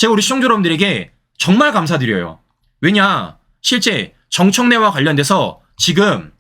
제가 우리 시청자 여러분들에게 정말 감사드려요. 왜냐, 실제 정청래와 관련돼서 지금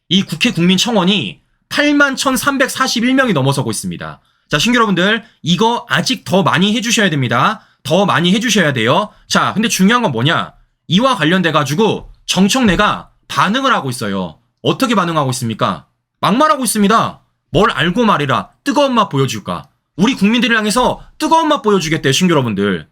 이 국회 국민청원이 81,341명이 넘어서고 있습니다. 자, 시청자 여러분들, 이거 아직 더 많이 해주셔야 됩니다. 더 많이 해주셔야 돼요. 자, 근데 중요한 건 뭐냐, 이와 관련돼가지고 정청래가 반응을 하고 있어요. 어떻게 반응하고 있습니까? 막말하고 있습니다. 뭘 알고 말이라 뜨거운 맛 보여줄까? 우리 국민들을 향해서 뜨거운 맛 보여주겠대요, 시청자 여러분들.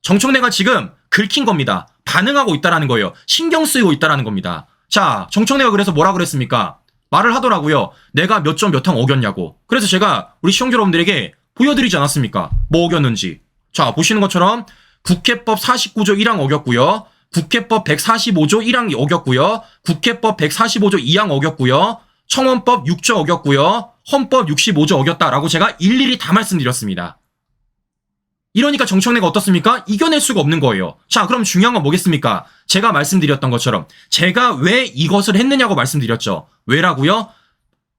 정청래가 지금 긁힌 겁니다. 반응하고 있다라는 거예요. 신경 쓰이고 있다라는 겁니다. 자, 정청래가 그래서 뭐라 그랬습니까? 말을 하더라고요. 내가 몇 점 몇 항 어겼냐고. 그래서 제가 우리 시청자 여러분들에게 보여드리지 않았습니까? 뭐 어겼는지. 자, 보시는 것처럼 국회법 49조 1항 어겼고요. 국회법 145조 1항 어겼고요. 국회법 145조 2항 어겼고요. 청원법 6조 어겼고요. 헌법 65조 어겼다라고 제가 일일이 다 말씀드렸습니다. 이러니까 정청래가 어떻습니까? 이겨낼 수가 없는 거예요. 자, 그럼 중요한 건 뭐겠습니까? 제가 말씀드렸던 것처럼 제가 왜 이것을 했느냐고 말씀드렸죠. 왜라고요?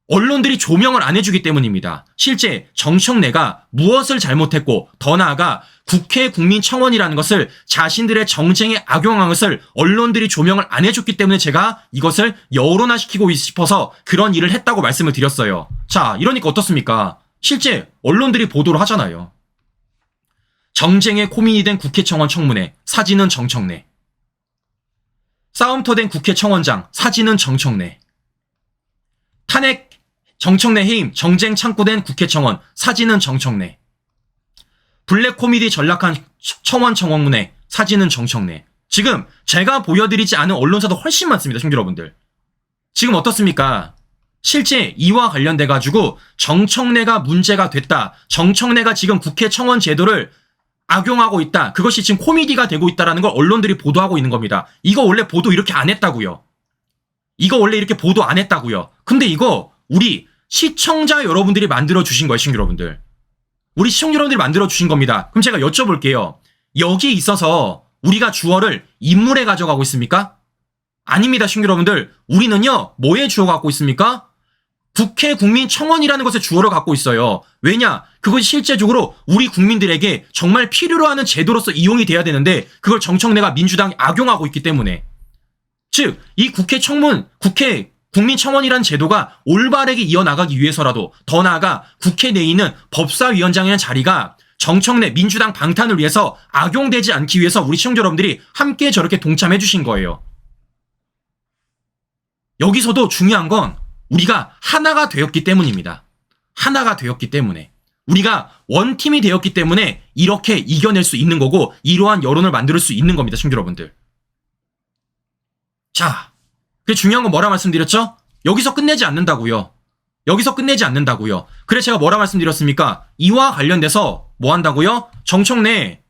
언론들이 조명을 안 해주기 때문입니다. 실제 정청래가 무엇을 잘못했고 더 나아가 국회 국민청원이라는 것을 자신들의 정쟁에 악용한 것을 언론들이 조명을 안 해줬기 때문에 제가 이것을 여론화시키고 싶어서 그런 일을 했다고 말씀을 드렸어요. 자, 이러니까 어떻습니까? 실제 언론들이 보도를 하잖아요. 정쟁의 코민이 된 국회청원 청문회, 사진은 정청래. 싸움터 된 국회청원장, 사진은 정청래. 탄핵 정청래 해임, 정쟁 창구된 국회청원, 사진은 정청래. 블랙 코미디 전락한 청원 청원문회, 사진은 정청래. 지금 제가 보여드리지 않은 언론사도 훨씬 많습니다, 시청자 여러분들. 지금 어떻습니까? 실제 이와 관련돼가지고 정청래가 문제가 됐다. 정청래가 지금 국회청원 제도를 악용하고 있다. 그것이 지금 코미디가 되고 있다는 걸 언론들이 보도하고 있는 겁니다. 이거 원래 보도 이렇게 안 했다고요. 이거 원래 이렇게 보도 안 했다고요. 근데 이거 우리 시청자 여러분들이 만들어주신 거예요, 시청자 여러분들. 우리 시청자 여러분들이 만들어주신 겁니다. 그럼 제가 여쭤볼게요. 여기에 있어서 우리가 주어를 인물에 가져가고 있습니까? 아닙니다, 시청자 여러분들. 우리는요, 뭐에 주어 갖고 있습니까? 국회 국민청원이라는 것에 주어를 갖고 있어요. 왜냐? 그것이 실제적으로 우리 국민들에게 정말 필요로 하는 제도로서 이용이 돼야 되는데 그걸 정청래가 민주당이 악용하고 있기 때문에. 즉, 이 국회 국민청원이라는 제도가 올바르게 이어나가기 위해서라도 더 나아가 국회 내에 있는 법사위원장이라는 자리가 정청래 민주당 방탄을 위해서 악용되지 않기 위해서 우리 시청자 여러분들이 함께 저렇게 동참해 주신 거예요. 여기서도 중요한 건 우리가 하나가 되었기 때문입니다. 하나가 되었기 때문에. 우리가 원팀이 되었기 때문에 이렇게 이겨낼 수 있는 거고 이러한 여론을 만들 수 있는 겁니다, 시청자 여러분들. 자, 그 중요한 건 뭐라 말씀드렸죠? 여기서 끝내지 않는다고요. 여기서 끝내지 않는다고요. 그래 제가 뭐라 말씀드렸습니까? 이와 관련돼서 뭐 한다고요? 정청래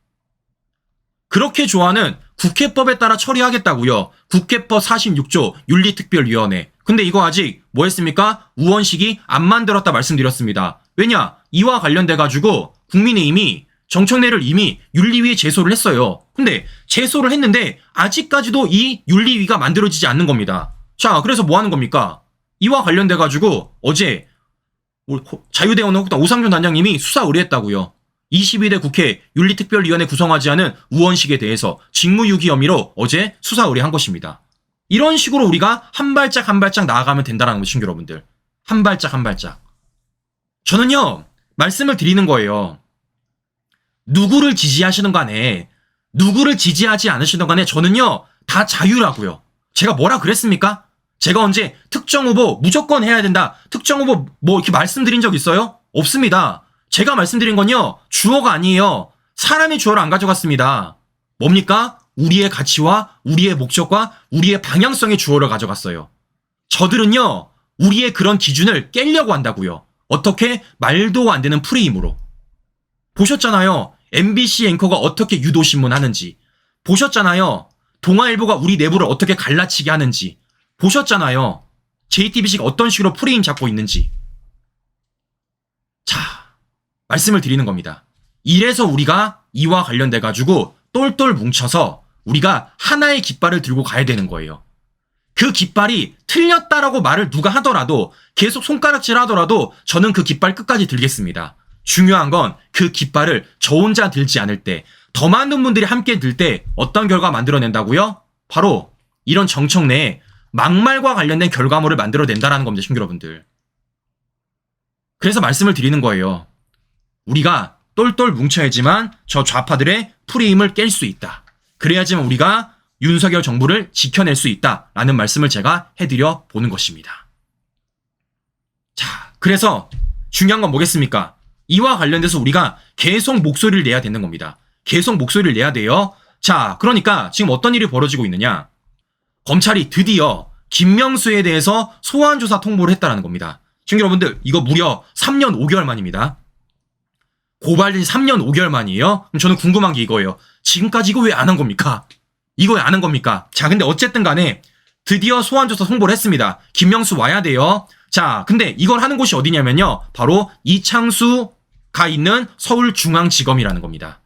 그렇게 좋아하는 국회법에 따라 처리하겠다고요. 국회법 46조 윤리특별위원회. 근데 이거 아직 뭐 했습니까? 우원식이 안 만들었다 말씀드렸습니다. 왜냐? 이와 관련돼가지고 국민의힘이 정청래를 이미 윤리위에 제소를 했어요. 근데 제소를 했는데 아직까지도 이 윤리위가 만들어지지 않는 겁니다. 자, 그래서 뭐 하는 겁니까? 이와 관련돼가지고 어제 자유대원 한국당 오상준 단장님이 수사 의뢰했다고요. 22대 국회 윤리특별위원회 구성하지 않은 우원식에 대해서 직무유기 혐의로 어제 수사 의뢰한 것입니다. 이런 식으로 우리가 한 발짝 한 발짝 나아가면 된다는 거죠, 여러분들. 한 발짝 한 발짝. 저는요, 말씀을 드리는 거예요. 누구를 지지하시는 간에, 누구를 지지하지 않으시는 간에 저는요, 다 자유라고요. 제가 뭐라 그랬습니까? 제가 언제 특정 후보 무조건 해야 된다, 특정 후보 뭐 이렇게 말씀드린 적 있어요? 없습니다. 제가 말씀드린 건요, 주어가 아니에요. 사람이 주어를 안 가져갔습니다. 뭡니까? 우리의 가치와 우리의 목적과 우리의 방향성의 주어를 가져갔어요. 저들은요, 우리의 그런 기준을 깨려고 한다고요. 어떻게? 말도 안 되는 프레임으로. 보셨잖아요. MBC 앵커가 어떻게 유도신문 하는지. 보셨잖아요. 동아일보가 우리 내부를 어떻게 갈라치게 하는지. 보셨잖아요. JTBC가 어떤 식으로 프레임 잡고 있는지. 자, 말씀을 드리는 겁니다. 이래서 우리가 이와 관련돼가지고 똘똘 뭉쳐서 우리가 하나의 깃발을 들고 가야 되는 거예요. 그 깃발이 틀렸다라고 말을 누가 하더라도 계속 손가락질 하더라도 저는 그 깃발 끝까지 들겠습니다. 중요한 건 그 깃발을 저 혼자 들지 않을 때, 더 많은 분들이 함께 들 때 어떤 결과 만들어낸다고요? 바로 이런 정청 내에 막말과 관련된 결과물을 만들어낸다라는 겁니다, 신규 여러분들. 그래서 말씀을 드리는 거예요. 우리가 똘똘 뭉쳐야지만 저 좌파들의 프레임을 깰 수 있다. 그래야지만 우리가 윤석열 정부를 지켜낼 수 있다라는 말씀을 제가 해드려 보는 것입니다. 자, 그래서 중요한 건 뭐겠습니까? 이와 관련돼서 우리가 계속 목소리를 내야 되는 겁니다. 계속 목소리를 내야 돼요. 자, 그러니까 지금 어떤 일이 벌어지고 있느냐? 검찰이 드디어 김명수에 대해서 소환조사 통보를 했다는 겁니다. 친구 여러분들, 이거 무려 3년 5개월 만입니다. 고발된 지 3년 5개월 만이에요? 그럼 저는 궁금한 게 이거예요. 지금까지 이거 왜 안 한 겁니까? 이거 왜 안 한 겁니까? 자, 근데 어쨌든 간에 드디어 소환조사 통보를 했습니다. 김명수 와야 돼요. 자, 근데 이걸 하는 곳이 어디냐면요. 바로 이창수가 있는 서울중앙지검이라는 겁니다.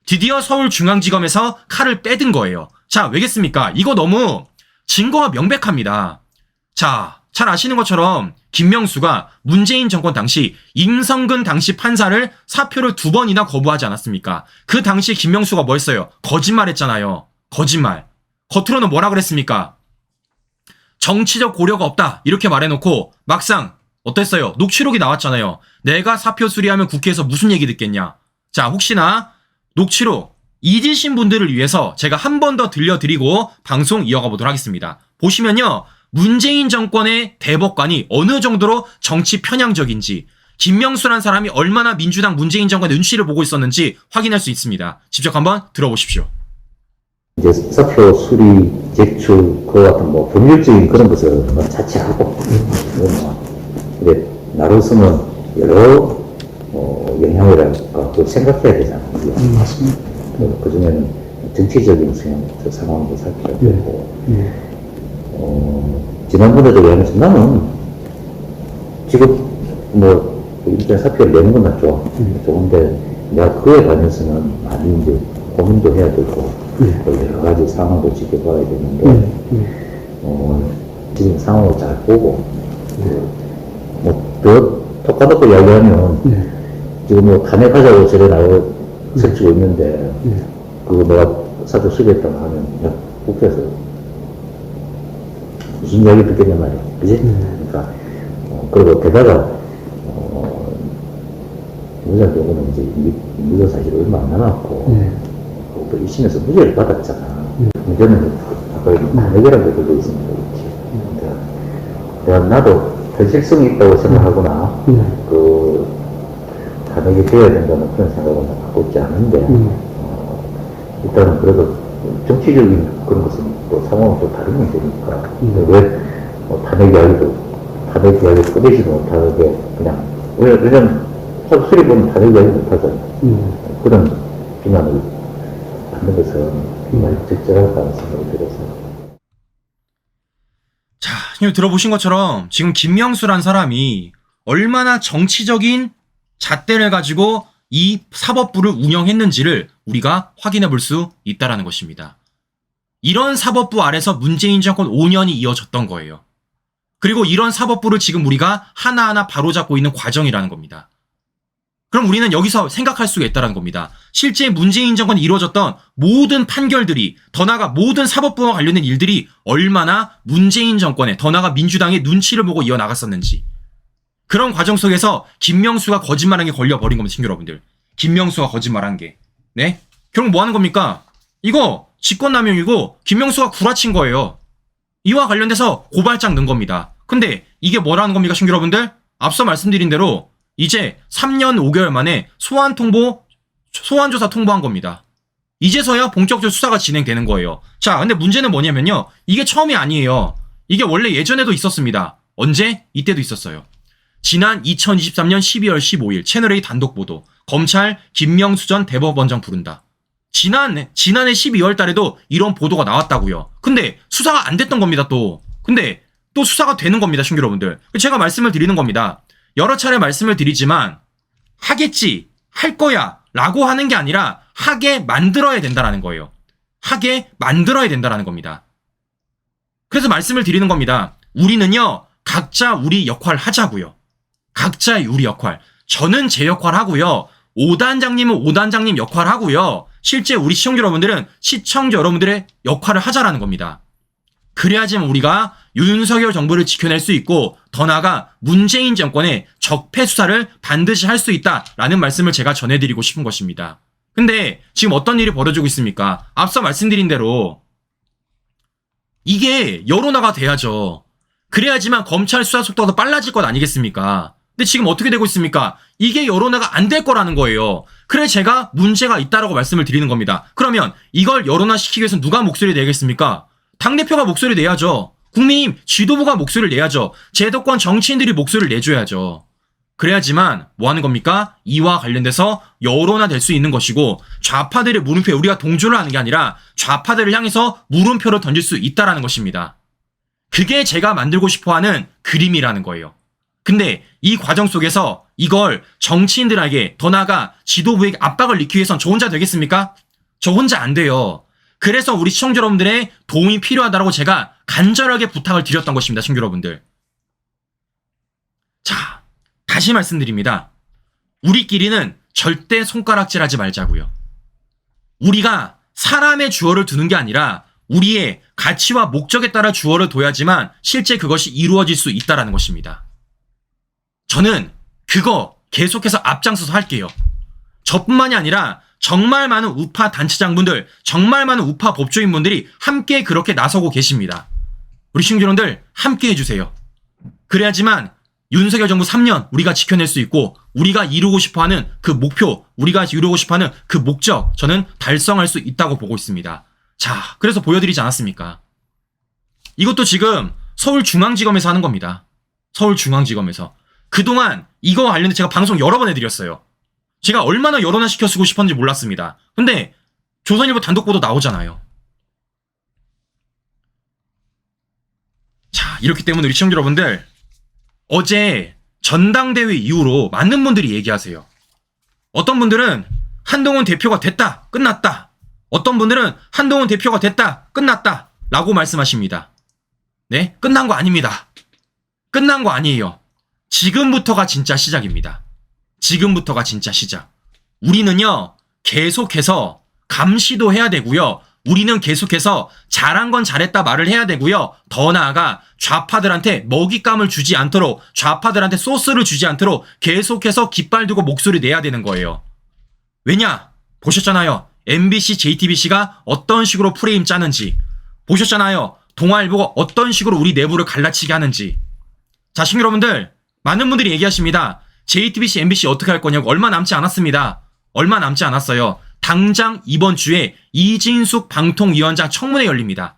드디어 서울중앙지검에서 칼을 빼든 거예요. 자, 왜겠습니까? 이거 너무 증거가 명백합니다. 자, 잘 아시는 것처럼 김명수가 문재인 정권 당시 임성근 당시 판사를 사표를 2번이나 거부하지 않았습니까? 그 당시 김명수가 뭐 했어요? 거짓말했잖아요. 거짓말. 겉으로는 뭐라 그랬습니까? 정치적 고려가 없다 이렇게 말해놓고 막상 어땠어요? 녹취록이 나왔잖아요. 내가 사표 수리하면 국회에서 무슨 얘기 듣겠냐. 자, 혹시나 녹취록 잊으신 분들을 위해서 제가 한 번 더 들려드리고 방송 이어가 보도록 하겠습니다. 보시면요, 문재인 정권의 대법관이 어느 정도로 정치 편향적인지, 김명수란 사람이 얼마나 민주당 문재인 정권의 눈치를 보고 있었는지 확인할 수 있습니다. 직접 한번 들어보십시오. 이제 사표 수리, 제출, 그와 같은 뭐 법률적인 그런 것을 뭐 자체하고, 근데 나로서는 여러 영향이랄까 그 생각해야 되잖아요. 맞습니다. 그 중에는 정치적인 상황도 살펴야 되고, 지난번에도 얘기했죠. 나는 지금 뭐 일단 사표를 내는 건 좋아. 좋은데 내가 그에 관해서는 많이 이제 고민도 해야 되고, 여러 가지 상황도 지켜봐야 되는데, 지금 상황을 잘 보고, 더 톡까놓고 이야기하면, 지금 뭐 탄핵하자고 저래 나오고 설치고 있는데, 그거 내가 사표 수리했다고 하면, 야, 국회에서 무슨 이야기 듣겠냐 말이야. 그지? 그러니까, 그리고 게다가, 무죄한 경우는 이제 무죄 사실 얼마 안 남았고, 또 1심에서 무죄를 받았잖아. 문제는 아까 탄핵이라고 들려 있으니까 그렇지. 나도 현실성이 있다고 생각하거나, 탄핵이 되어야 된다는 그런 생각은 갖고 있지 않은데, 일단은 그래도 정치적인 그런 것은 또 상황은 또 다른 문제니까, 왜 탄핵 이야기를 꺼내지 못하게 그냥, 왜냐면 수리 보면 탄핵 이야기 못하잖아요. 그런 비난을 받는 것은 정말 적절하다는 생각이 들어서. 자, 들어보신 것처럼 지금 김명수란 사람이 얼마나 정치적인 잣대를 가지고 이 사법부를 운영했는지를 우리가 확인해 볼 수 있다는 것입니다. 이런 사법부 아래서 문재인 정권 5년이 이어졌던 거예요. 그리고 이런 사법부를 지금 우리가 하나하나 바로잡고 있는 과정이라는 겁니다. 그럼 우리는 여기서 생각할 수가 있다는 겁니다. 실제 문재인 정권이 이루어졌던 모든 판결들이, 더 나아가 모든 사법부와 관련된 일들이 얼마나 문재인 정권에, 더 나아가 민주당의 눈치를 보고 이어나갔었는지, 그런 과정 속에서 김명수가 거짓말한 게 걸려버린 겁니다, 친구 여러분들. 김명수가 거짓말한 게. 네? 결국 뭐 하는 겁니까? 이거 직권남용이고 김명수가 구라친 거예요. 이와 관련돼서 고발장 넣은 겁니다. 근데 이게 뭐라는 겁니까, 친구 여러분들? 앞서 말씀드린 대로 이제 3년 5개월 만에 소환조사 통보한 겁니다. 이제서야 본격적으로 수사가 진행되는 거예요. 자, 근데 문제는 뭐냐면요, 이게 처음이 아니에요. 이게 원래 예전에도 있었습니다. 언제? 이때도 있었어요. 지난 2023년 12월 15일 채널A 단독 보도, 검찰 김명수 전 대법원장 부른다. 지난해 12월 달에도 이런 보도가 나왔다고요. 근데 수사가 안 됐던 겁니다, 또. 근데 또 수사가 되는 겁니다, 친구 여러분들. 제가 말씀을 드리는 겁니다. 여러 차례 말씀을 드리지만, 하겠지, 할 거야 라고 하는 게 아니라 하게 만들어야 된다라는 거예요. 하게 만들어야 된다라는 겁니다. 그래서 말씀을 드리는 겁니다. 우리는요, 각자 우리 역할 하자고요. 각자의 우리 역할. 저는 제 역할 하고요. 5단장님은 5단장님 역할 하고요. 실제 우리 시청자 여러분들은 시청자 여러분들의 역할을 하자라는 겁니다. 그래야지만 우리가 윤석열 정부를 지켜낼 수 있고 더 나아가 문재인 정권의 적폐 수사를 반드시 할 수 있다라는 말씀을 제가 전해드리고 싶은 것입니다. 근데 지금 어떤 일이 벌어지고 있습니까? 앞서 말씀드린 대로 이게 여론화가 돼야죠. 그래야지만 검찰 수사 속도가 더 빨라질 것 아니겠습니까? 근데 지금 어떻게 되고 있습니까? 이게 여론화가 안 될 거라는 거예요. 그래 제가 문제가 있다라고 말씀을 드리는 겁니다. 그러면 이걸 여론화 시키기 위해서 누가 목소리 내겠습니까? 당대표가 목소리 내야죠. 국민의힘 지도부가 목소리를 내야죠. 제도권 정치인들이 목소리를 내줘야죠. 그래야지만 뭐 하는 겁니까? 이와 관련돼서 여론화 될 수 있는 것이고 좌파들의 물음표에 우리가 동조를 하는 게 아니라 좌파들을 향해서 물음표를 던질 수 있다라는 것입니다. 그게 제가 만들고 싶어하는 그림이라는 거예요. 근데 이 과정 속에서 이걸 정치인들에게 더 나아가 지도부에게 압박을 넣기 위해선 저 혼자 되겠습니까? 저 혼자 안 돼요. 그래서 우리 시청자 여러분들의 도움이 필요하다고 제가 간절하게 부탁을 드렸던 것입니다. 시청자 여러분들. 자, 다시 말씀드립니다. 우리끼리는 절대 손가락질하지 말자고요. 우리가 사람의 주어를 두는 게 아니라 우리의 가치와 목적에 따라 주어를 둬야지만 실제 그것이 이루어질 수 있다는 것입니다. 저는 그거 계속해서 앞장서서 할게요. 저뿐만이 아니라 정말 많은 우파 단체장분들, 정말 많은 우파 법조인분들이 함께 그렇게 나서고 계십니다. 우리 시청자분들 함께 해주세요. 그래야지만 윤석열 정부 3년 우리가 지켜낼 수 있고 우리가 이루고 싶어하는 그 목표, 우리가 이루고 싶어하는 그 목적 저는 달성할 수 있다고 보고 있습니다. 자, 그래서 보여드리지 않았습니까? 이것도 지금 서울중앙지검에서 하는 겁니다. 서울중앙지검에서. 그동안 이거와 관련해 제가 방송 여러 번 해드렸어요. 제가 얼마나 여론화 시켜쓰고 싶었는지 몰랐습니다. 근데 조선일보 단독보도 나오잖아요. 자, 이렇기 때문에 우리 시청자 여러분들 어제 전당대회 이후로 많은 분들이 얘기하세요. 어떤 분들은 한동훈 대표가 됐다, 끝났다. 어떤 분들은 한동훈 대표가 됐다, 끝났다 라고 말씀하십니다. 네, 끝난 거 아닙니다. 끝난 거 아니에요. 지금부터가 진짜 시작입니다. 지금부터가 진짜 시작. 우리는요, 계속해서 감시도 해야 되고요. 우리는 계속해서 잘한 건 잘했다 말을 해야 되고요. 더 나아가 좌파들한테 먹잇감을 주지 않도록, 좌파들한테 소스를 주지 않도록 계속해서 깃발 두고 목소리 내야 되는 거예요. 왜냐? 보셨잖아요. MBC, JTBC가 어떤 식으로 프레임 짜는지. 보셨잖아요. 동아일보가 어떤 식으로 우리 내부를 갈라치게 하는지. 자, 시청자 여러분들, 많은 분들이 얘기하십니다. JTBC, MBC 어떻게 할 거냐고. 얼마 남지 않았습니다. 얼마 남지 않았어요. 당장 이번 주에 이진숙 방통위원장 청문회 열립니다.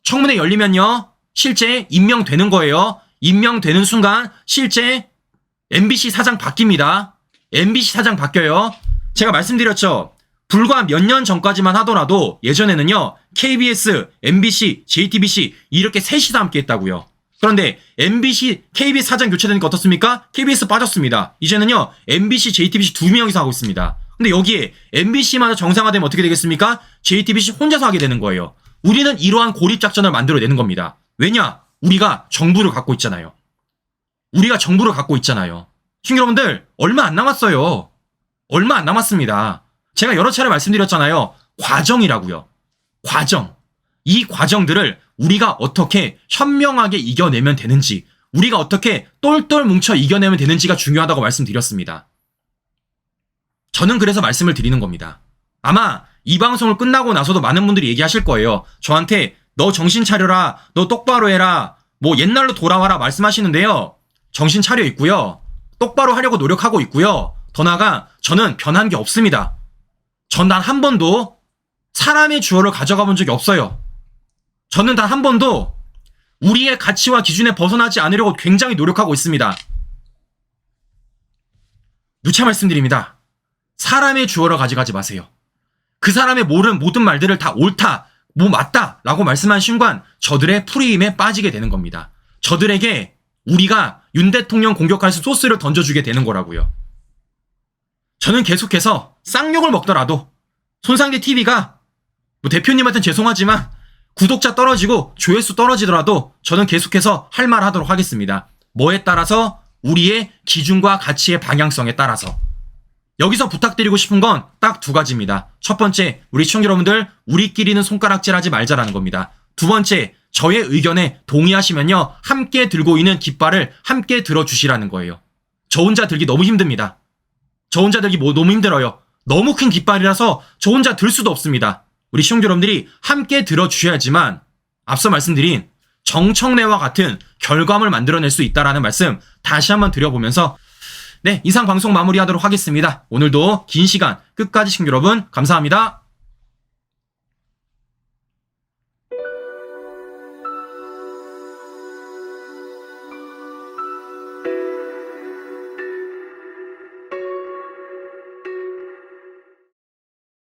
청문회 열리면요, 실제 임명되는 거예요. 임명되는 순간 실제 MBC 사장 바뀝니다. MBC 사장 바뀌어요. 제가 말씀드렸죠. 불과 몇 년 전까지만 하더라도 예전에는요, KBS, MBC, JTBC 이렇게 셋이 다 함께 했다고요. 그런데 MBC, KBS 사장 교체되니까 어떻습니까? KBS 빠졌습니다. 이제는요, MBC, JTBC 두 명이서 하고 있습니다. 근데 여기에 MBC마저 정상화되면 어떻게 되겠습니까? JTBC 혼자서 하게 되는 거예요. 우리는 이러한 고립작전을 만들어내는 겁니다. 왜냐? 우리가 정부를 갖고 있잖아요. 우리가 정부를 갖고 있잖아요. 시청자 여러분들, 얼마 안 남았어요. 얼마 안 남았습니다. 제가 여러 차례 말씀드렸잖아요. 과정이라고요. 과정. 이 과정들을 우리가 어떻게 현명하게 이겨내면 되는지, 우리가 어떻게 똘똘 뭉쳐 이겨내면 되는지가 중요하다고 말씀드렸습니다. 저는 그래서 말씀을 드리는 겁니다. 아마 이 방송을 끝나고 나서도 많은 분들이 얘기하실 거예요. 저한테 너 정신 차려라, 너 똑바로 해라, 뭐 옛날로 돌아와라 말씀하시는데요. 정신 차려 있고요. 똑바로 하려고 노력하고 있고요. 더 나아가 저는 변한 게 없습니다. 전 단 한 번도 사람의 주어를 가져가 본 적이 없어요. 저는 단 한 번도 우리의 가치와 기준에 벗어나지 않으려고 굉장히 노력하고 있습니다. 누차 말씀드립니다. 사람의 주어를 가져가지 마세요. 그 사람의 모든 말들을 다 옳다, 뭐 맞다 라고 말씀한 순간 저들의 프레임에 빠지게 되는 겁니다. 저들에게 우리가 윤 대통령 공격할 수 소스를 던져주게 되는 거라고요. 저는 계속해서 쌍욕을 먹더라도 손상대 TV가 뭐 대표님한테는 죄송하지만 구독자 떨어지고 조회수 떨어지더라도 저는 계속해서 할 말 하도록 하겠습니다. 뭐에 따라서 우리의 기준과 가치의 방향성에 따라서. 여기서 부탁드리고 싶은 건 딱 두 가지입니다. 첫 번째, 우리 시청자 여러분들 우리끼리는 손가락질하지 말자라는 겁니다. 두 번째, 저의 의견에 동의하시면요, 함께 들고 있는 깃발을 함께 들어주시라는 거예요. 저 혼자 들기 너무 힘듭니다. 저 혼자 들기 너무 힘들어요. 너무 큰 깃발이라서 저 혼자 들 수도 없습니다. 우리 시청자 여러분들이 함께 들어주셔야지만 앞서 말씀드린 정청래와 같은 결과물 만들어낼 수 있다라는 말씀 다시 한번 드려보면서, 네, 이상 방송 마무리하도록 하겠습니다. 오늘도 긴 시간 끝까지 시청자 여러분 감사합니다.